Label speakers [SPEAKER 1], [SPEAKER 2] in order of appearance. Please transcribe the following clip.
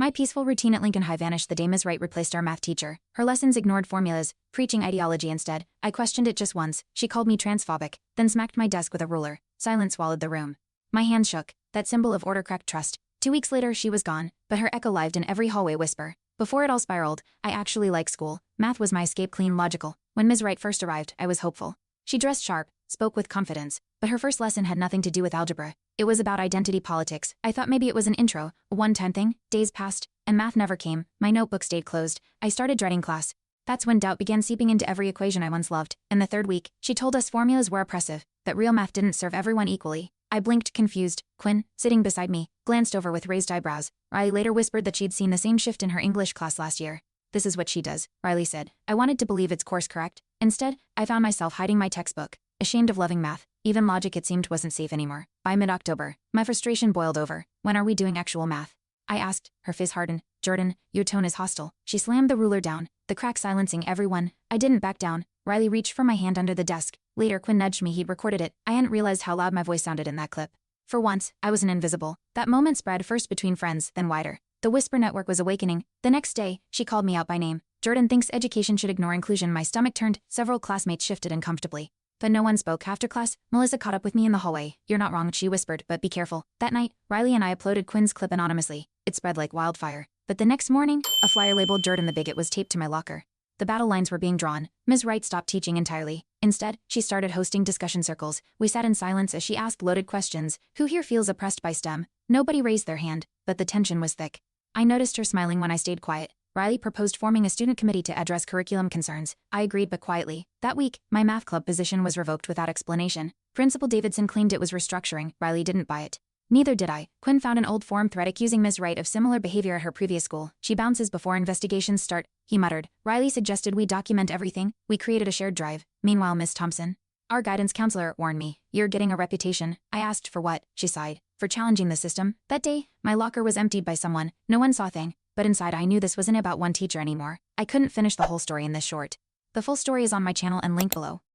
[SPEAKER 1] My peaceful routine at Lincoln High vanished the day Ms. Wright replaced our math teacher. Her lessons ignored formulas, preaching ideology instead. I questioned it just once. She called me transphobic, then smacked my desk with a ruler. Silence swallowed the room. My hands shook. That symbol of order cracked trust. 2 weeks later she was gone, but her echo lived in every hallway whisper. Before it all spiraled, I actually liked school. Math was my escape, clean, logical. When Ms. Wright first arrived, I was hopeful. She dressed sharp, spoke with confidence, but her first lesson had nothing to do with algebra. It was about identity politics. I thought maybe it was an intro, a one-time thing. Days passed, and math never came. My notebook stayed closed. I started dreading class. That's when doubt began seeping into every equation I once loved. In the 3rd week, she told us formulas were oppressive, that real math didn't serve everyone equally. I blinked, confused. Quinn, sitting beside me, glanced over with raised eyebrows. Riley later whispered that she'd seen the same shift in her English class last year. This is what she does, Riley said. I wanted to believe it's course correct. Instead, I found myself hiding my textbook, ashamed of loving math. Even logic, it seemed, wasn't safe anymore. By mid-October, my frustration boiled over. When are we doing actual math? I asked. Her face hardened. Jordan, your tone is hostile. She slammed the ruler down, the crack silencing everyone. I didn't back down. Riley reached for my hand under the desk. Later, Quinn nudged me. He'd recorded it. I hadn't realized how loud my voice sounded in that clip. For once, I wasn't invisible. That moment spread first between friends, then wider. The whisper network was awakening. The next day, she called me out by name. Jordan thinks education should ignore inclusion. My stomach turned. Several classmates shifted uncomfortably. But no one spoke. After class, Melissa caught up with me in the hallway. You're not wrong, she whispered, but be careful. That night, Riley and I uploaded Quinn's clip anonymously. It spread like wildfire. But the next morning, a flyer labeled Jordan the Bigot was taped to my locker. The battle lines were being drawn. Ms. Wright stopped teaching entirely. Instead, she started hosting discussion circles. We sat in silence as she asked loaded questions. Who here feels oppressed by STEM? Nobody raised their hand, but the tension was thick. I noticed her smiling when I stayed quiet. Riley proposed forming a student committee to address curriculum concerns. I agreed, but quietly. That week, my math club position was revoked without explanation. Principal Davidson claimed it was restructuring. Riley didn't buy it. Neither did I. Quinn found an old forum thread accusing Ms. Wright of similar behavior at her previous school. She bounces before investigations start, he muttered. Riley suggested we document everything. We created a shared drive. Meanwhile, Miss Thompson, our guidance counselor, warned me. You're getting a reputation. I asked for what? She sighed. For challenging the system. That day, my locker was emptied by someone. No one saw a thing. But inside I knew this wasn't about one teacher anymore. I couldn't finish the whole story in this short. The full story is on my channel and link below.